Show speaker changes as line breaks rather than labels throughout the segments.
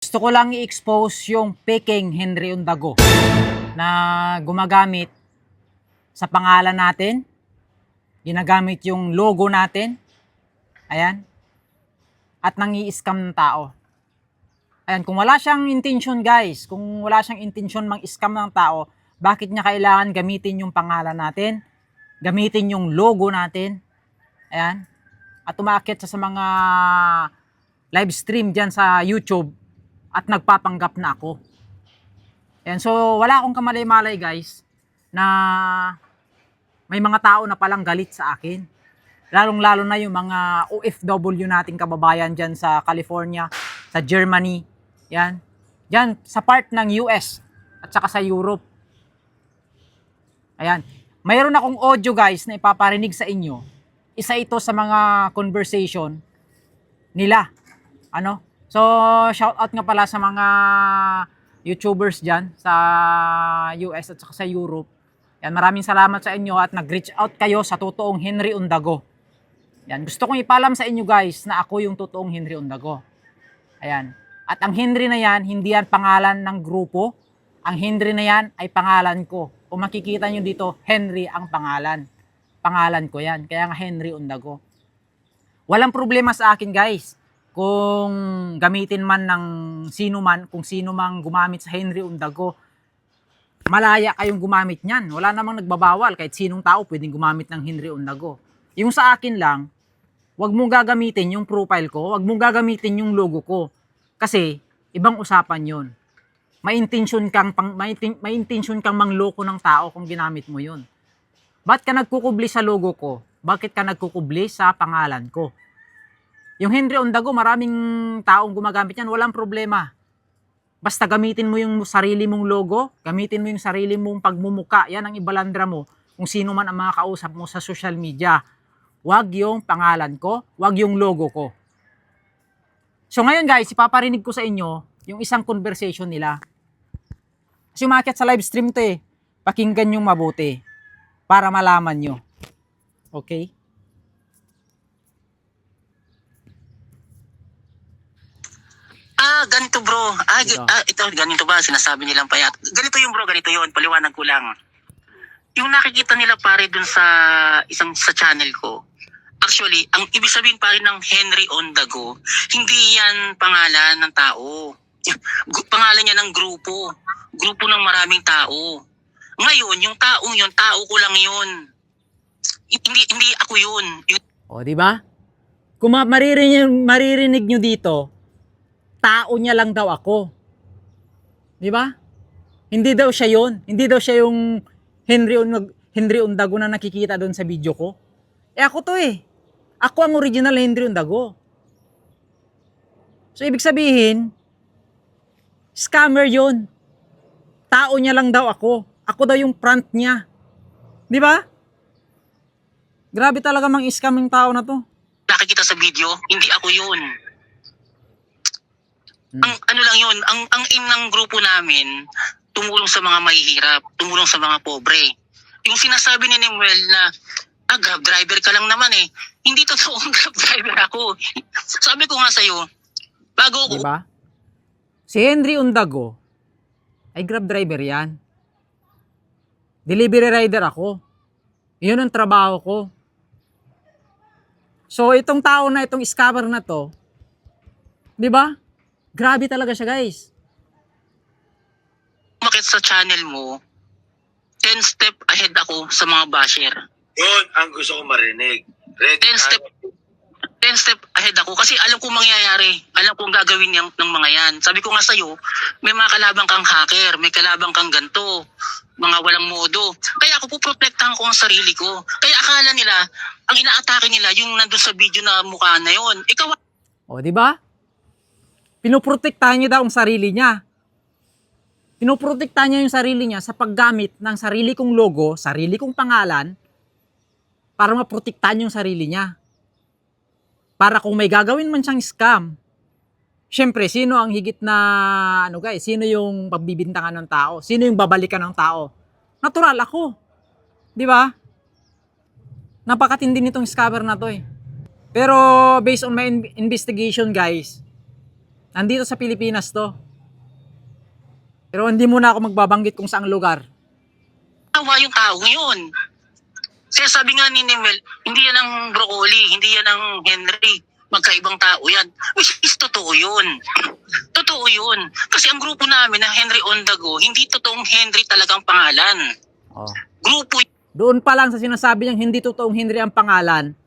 Gusto ko lang i-expose yung peking Henry Undago na gumagamit sa pangalan natin, ginagamit yung logo natin, ayan, at nangi-scam ng tao. Ayan, kung wala siyang intention guys, kung wala siyang intention mang-scam ng tao, bakit niya kailangan gamitin yung pangalan natin, gamitin yung logo natin, ayan, at umaakit sa mga live stream dyan sa YouTube at nagpapanggap na ako. Ayan, so wala akong kamalay-malay guys na may mga tao na palang galit sa akin. Lalong-lalo na yung mga OFW nating kababayan dyan sa California, sa Germany, yan. Dyan, sa part ng US at saka sa Europe. Ayan. Mayroon akong audio guys na ipaparinig sa inyo. Isa ito sa mga conversation nila. Ano? So, shout out nga pala sa mga YouTubers dyan sa US at saka sa Europe. Yan, maraming salamat sa inyo at nag-reach out kayo sa totoong Henry Undago. Yan, gusto kong ipalam sa inyo guys na ako yung totoong Henry Undago. Ayan. At ang Henry na yan, hindi yan pangalan ng grupo. Ang Henry na yan ay pangalan ko. Kung makikita nyo dito, Henry ang pangalan. Pangalan ko yan. Kaya nga Henry Undago. Walang problema sa akin guys. Kung gamitin man ng sino man, kung sino mang gumamit sa Henry Undago, malaya kayong gumamit niyan. Wala namang nagbabawal. Kahit sinong tao pwedeng gumamit ng Henry Undago. Yung sa akin lang, wag mong gagamitin yung profile ko, wag mong gagamitin yung logo ko. Kasi, ibang usapan yun. May intention kang mangloko ng tao kung ginamit mo yun. Ba't ka nagkukubli sa logo ko? Bakit ka nagkukubli sa pangalan ko? Yung Henry Undago, maraming taong gumagamit yan, walang problema. Basta gamitin mo yung sarili mong logo, gamitin mo yung sarili mong pagmumuka, yan ang ibalandra mo kung sino man ang mga kausap mo sa social media. Wag yung pangalan ko, wag yung logo ko. So ngayon guys, ipaparinig ko sa inyo yung isang conversation nila. Kasi umakyat sa live stream to eh. Pakinggan nyo mabuti para malaman nyo. Okay?
Ganito bro. Ito, ganito ba? Sinasabi nilang payat. Ganito yung bro, ganito yun. Paliwanag ko lang. Yung nakikita nila pare dun sa sa channel ko, actually, ang ibig sabihin pare ng Henry Undago, hindi yan pangalan ng tao. Pangalan niya ng grupo. Grupo ng maraming tao. Ngayon, yung taong yun, tao ko lang yun. Hindi ako yun.
O, di ba? Kung maririnig nyo dito, tao niya lang daw ako. Di ba? Hindi daw siya yun. Hindi daw siya yung Henry Undago na nakikita doon sa video ko. Eh ako to eh. Ako ang original Henry Undago. So ibig sabihin, scammer yun. Tao niya lang daw ako. Ako daw yung front niya. Di ba? Grabe talaga mang-scam yung tao na to.
Nakikita sa video, hindi ako yun. Ang ano lang yun, ang aim ng grupo namin, tumulong sa mga mahihirap, tumulong sa mga pobre. Yung sinasabi ni Nemuel na, grab driver ka lang naman eh. Hindi totoong grab driver ako. Sabi ko nga sa'yo, bago ako...
Diba? Si Henry Undago, ay grab driver yan. Delivery rider ako. Yun ang trabaho ko. So itong tao na itong scammer na to, di ba? Grabe talaga siya guys.
Umakit sa channel mo, 10 step ahead ako sa mga basher.
Yun ang gusto ko marinig. Ready
10 step ahead ako kasi alam kong mangyayari. Alam kong gagawin ng mga yan. Sabi ko nga sa'yo, may mga kalabang kang hacker, may kalabang kang ganto, mga walang modo. Kaya ako puprotektahan ko ang sarili ko. Kaya akala nila, ang inaatake nila, yung nandun sa video na mukha na yon. Ikaw...
O, di ba? Pinoprotektahan niya daw ang sarili niya. Pinoprotektahan niya yung sarili niya sa paggamit ng sarili kong logo, sarili kong pangalan, para maprotektahan yung sarili niya. Para kung may gagawin man siyang scam, syempre, sino ang higit na, sino yung pagbibintangan ng tao? Sino yung babalikan ng tao? Natural ako. Di ba? Napakatindi nitong scammer na to eh. Pero based on my investigation guys, Nandito sa Pilipinas to. Pero hindi muna ako magbabanggit kung saang lugar.
Awa yung tao yun. Kaya sabi nga ni Nemel, hindi yan ang broccoli, hindi yan ang Henry. Magkaibang tao yan. Which is totoo yun. Totoo yun. Kasi ang grupo namin na Henry on the go, hindi totoong Henry talagang pangalan.
Oh.
Grupo
Doon pa lang sa sinasabi niyang hindi totoong Henry ang pangalan,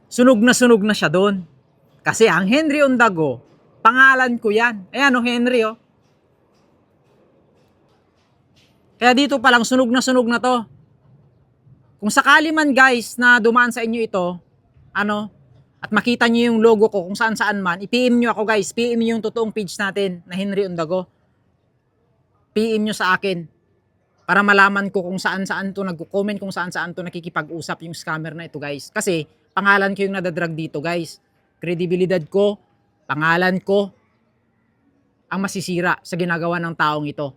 sunog na siya doon. Kasi ang Henry on the go, pangalan ko yan. Ayan o, Henry o. Kaya dito pa lang, sunog na to. Kung sakali man guys na dumaan sa inyo ito, at makita niyo yung logo ko kung saan man, i-PM nyo ako guys. PM nyo yung totoong page natin na Henry on the go. PM nyo sa akin. Para malaman ko kung saan to, nagko-comment kung saan to nakikipag-usap yung scammer na ito guys. Kasi pangalan ko yung nadadrag dito guys. Kredibilidad ko, pangalan ko, ang masisira sa ginagawa ng taong ito.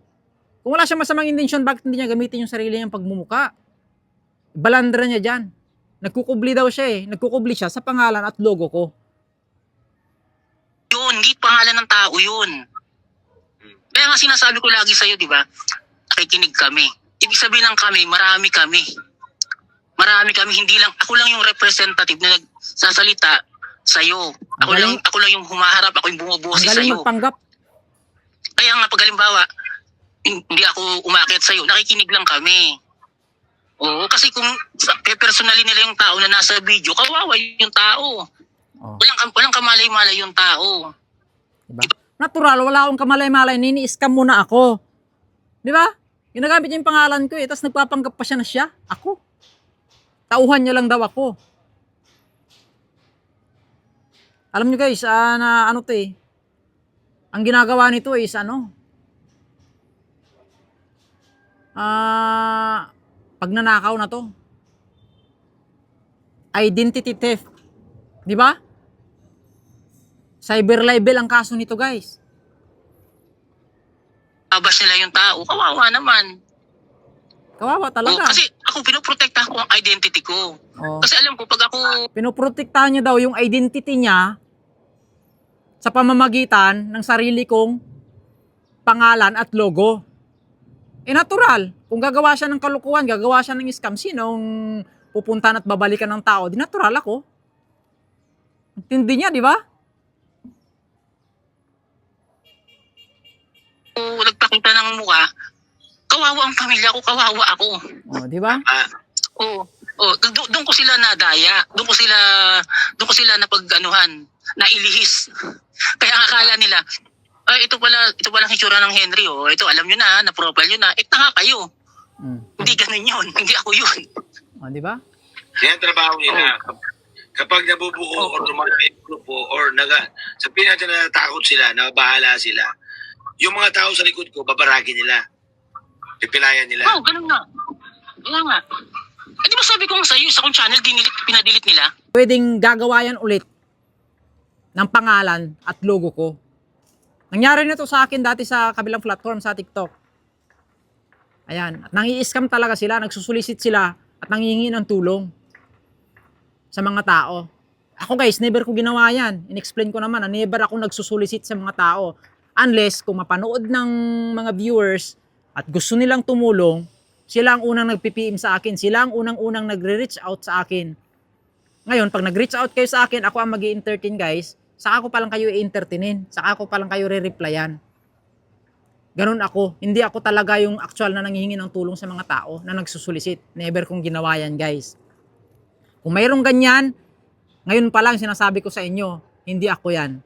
Kung wala siyang masamang intensyon, bakit hindi niya gamitin yung sarili niyang pagmumuka? Balandra niya dyan. Nagkukubli daw siya eh. Nagkukubli siya sa pangalan at logo ko.
yun, hindi pangalan ng tao yun. Kaya nga sinasabi ko lagi sa'yo, di ba? Nakikinig kami. Ibig sabihin ng kami, marami kami. Marami kami, hindi lang, ako lang yung representative na nagsasalita sa'yo. Ako lang yung humaharap, ako yung bumubuhos
Ang
sa'yo.
galing magpanggap.
Kaya nga, pag halimbawa, hindi ako umakyat sa'yo, nakikinig lang kami. Oo, kasi kung personally nila yung tao na nasa video, kawawa yung tao.
Oh.
Walang kamalay-malay yung tao.
Diba? Natural, wala akong kamalay-malay, nini-scam muna ako. Di ba? Ginagamit niya yung pangalan ko eh, tapos nagpapanggap pa siya na siya. Ako. Tauhan niya lang daw ako. Alam niyo guys, na ano to eh, ang ginagawa nito is pagnanakaw na to. Identity theft. Di ba? Cyber libel ang kaso nito guys.
Abas nila yung tao, kawawa naman.
Kawawa talaga.
Kasi ako pinoprotektahan ko ang identity ko.
Oh.
Kasi alam ko pag ako
Pinoprotektahan niya daw yung identity niya sa pamamagitan ng sarili kong pangalan at logo. Natural. Kung gagawa siya ng kalukuhan, gagawa siya ng scam, sinong pupuntahan at babalikan ng tao? Di natural ako. Intindi niya, di ba?
nagpakita ng mukha, kawawa ang pamilya ko, kawawa ako.
Oh, di ba?
Doon ko sila nadaya. Doon ko sila napag-anuhan, nailihis. Kaya ang akala nila, ito pala ang hitsura ng Henry, oh. Ito alam niyo na, na-profile niyo na. Tanga kayo. Hindi ganun yun. Hindi ako yun.
Oh, di ba?
Yan ang trabaho nila. Kapag nabubuo o dumami yung grupo or sabihin natin na natakot sila, na bahala sila, yung mga tao sa likod ko, babaragin nila. Pipilayan nila.
Ganun nga. Kaya nga. Di ba sabi ko nga sa'yo, sa kong channel, pinadelete nila?
Pwedeng gagawa yan ulit ng pangalan at logo ko. Nangyari na to sa akin dati sa kabilang platform, sa TikTok. Ayan. At nangi-scam talaga sila, nagsusulisit sila at nangihingi ng tulong sa mga tao. Ako guys, never ko ginawa yan. In-explain ko naman na never ako nagsusulisit sa mga tao. Unless kung mapanood ng mga viewers at gusto nilang tumulong, sila ang unang nagpi-PM sa akin. Sila ang unang-unang nagre-reach out sa akin. Ngayon, pag nag-reach out kayo sa akin, ako ang mag-i-entertain guys. Saka ko palang kayo i-entertainin. Saka ko palang kayo re-replyan. Ganun ako. Hindi ako talaga yung actual na nanghihingi ng tulong sa mga tao na nagsusulisit. Never kong ginawa yan guys. Kung mayroong ganyan, ngayon pa lang sinasabi ko sa inyo, hindi ako yan.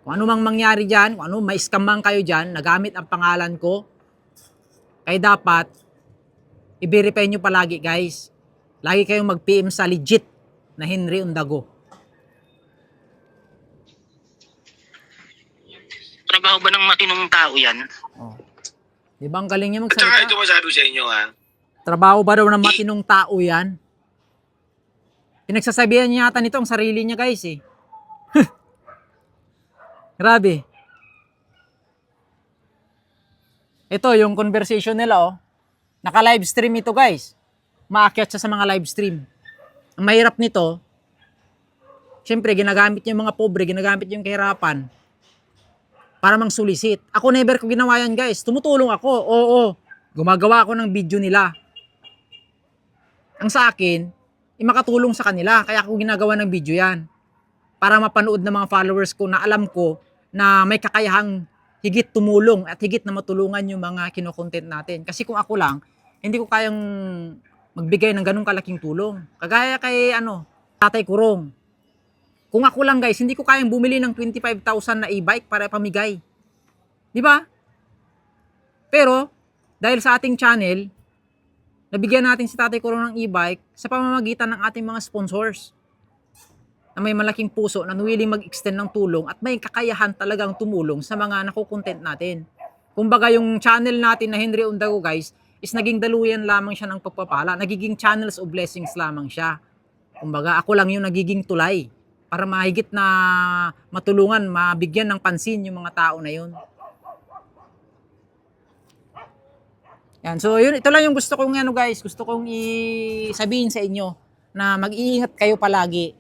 Kung ano mang mangyari dyan, kung ano, may scam man kayo dyan, nagamit ang pangalan ko, kaya dapat, i-verify nyo palagi guys. Lagi kayong mag-PM sa legit na Henry on the go.
Trabaho ba ng matinong tao yan?
Oh. Di ba ang galing niya
At saka ito
magsalita?
masabi sa inyo
Trabaho ba daw ng matinong tao yan? Pinagsasabihan niya yata nito ang sarili niya guys eh. Grabe. Ito yung conversation nila oh. Naka-live stream ito guys. Maakyat siya sa mga live stream. Ang mahirap nito, Siyempre, ginagamit niya yung mga pobre, ginagamit yung kahirapan para mang sulisit. Ako never ko ginawa yan, guys. Tumutulong ako. Oo. Gumagawa ako ng video nila. Ang sa akin, makatulong sa kanila. Kaya ako ginagawa ng video yan. Para mapanood ng mga followers ko na alam ko na may kakayahang higit tumulong at higit na matulungan yung mga kinokontent natin. Kasi kung ako lang, hindi ko kayang magbigay ng ganung kalaking tulong. Kagaya kay Tatay Kurong. Kung ako lang, guys, hindi ko kayang bumili ng 25,000 na e-bike para pamigay. Di ba? Pero dahil sa ating channel, nabigyan natin si Tatay Kurong ng e-bike sa pamamagitan ng ating mga sponsors na may malaking puso na willing mag-extend ng tulong at may kakayahan talagang tumulong sa mga nakukontent natin. Kumbaga yung channel natin na Henry Ondago, guys, is naging daluyan lamang siya ng pagpapala. Nagiging channels of blessings lamang siya. Kumbaga ako lang yung nagiging tulay para mahigit na matulungan, mabigyan ng pansin yung mga tao na yun. Yan. So yun, ito lang yung gusto kong guys, gusto kong sabihin sa inyo na mag-iingat kayo palagi.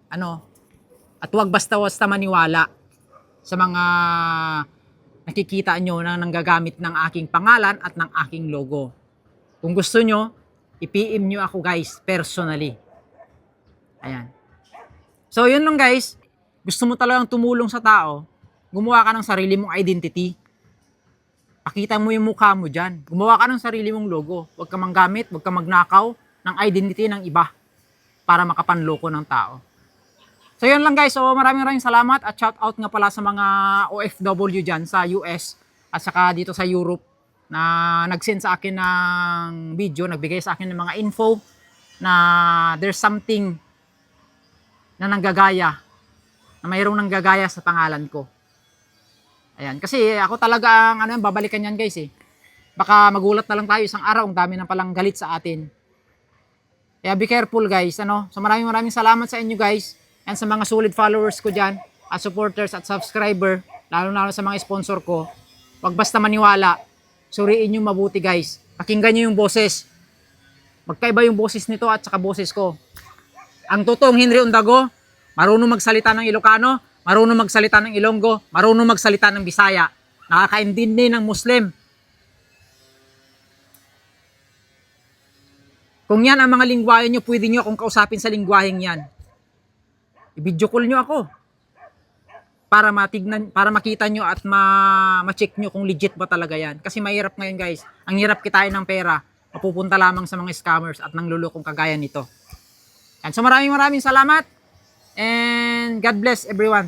At huwag basta-basta maniwala sa mga nakikita nyo na nanggagamit ng aking pangalan at ng aking logo. Kung gusto nyo, i-PM nyo ako, guys, personally. Ayan. So yun lang, guys. Gusto mo talagang tumulong sa tao, gumawa ka ng sarili mong identity. Pakita mo yung mukha mo dyan. Gumawa ka ng sarili mong logo. Huwag ka manggamit, huwag ka magnakaw ng identity ng iba para makapanloko ng tao. So yun lang, guys. So maraming salamat at shout out nga pala sa mga OFW dyan sa US at saka dito sa Europe na nag-send sa akin ng video, nagbigay sa akin ng mga info na there's something na nanggagaya, na mayroong nanggagaya sa pangalan ko. Ayan, kasi ako talaga ang babalikan yan, guys eh. Baka magulat na lang tayo isang araw, ang dami na palang galit sa atin. Kaya be careful, guys. So maraming salamat sa inyo, guys. And sa mga solid followers ko dyan, at supporters at subscriber, lalo sa mga sponsor ko, wag basta maniwala. Suriin nyo mabuti, guys. Pakinggan nyo yung boses. Magkaiba yung boses nito at saka boses ko. Ang totoong Henry Ondago, marunong magsalita ng Ilocano, marunong magsalita ng Ilonggo, marunong magsalita ng Bisaya, nakakaintindi ng Muslim. Kung yan ang mga lingwahe nyo, pwede nyo akong kausapin sa lingwaheng yan. I-video call nyo ako para makita nyo at ma-check nyo kung legit ba talaga yan. Kasi mahirap ngayon, guys. Ang hirap kitain ng pera, mapupunta lamang sa mga scammers at nanglulokong kagaya nito. And so maraming salamat and God bless everyone.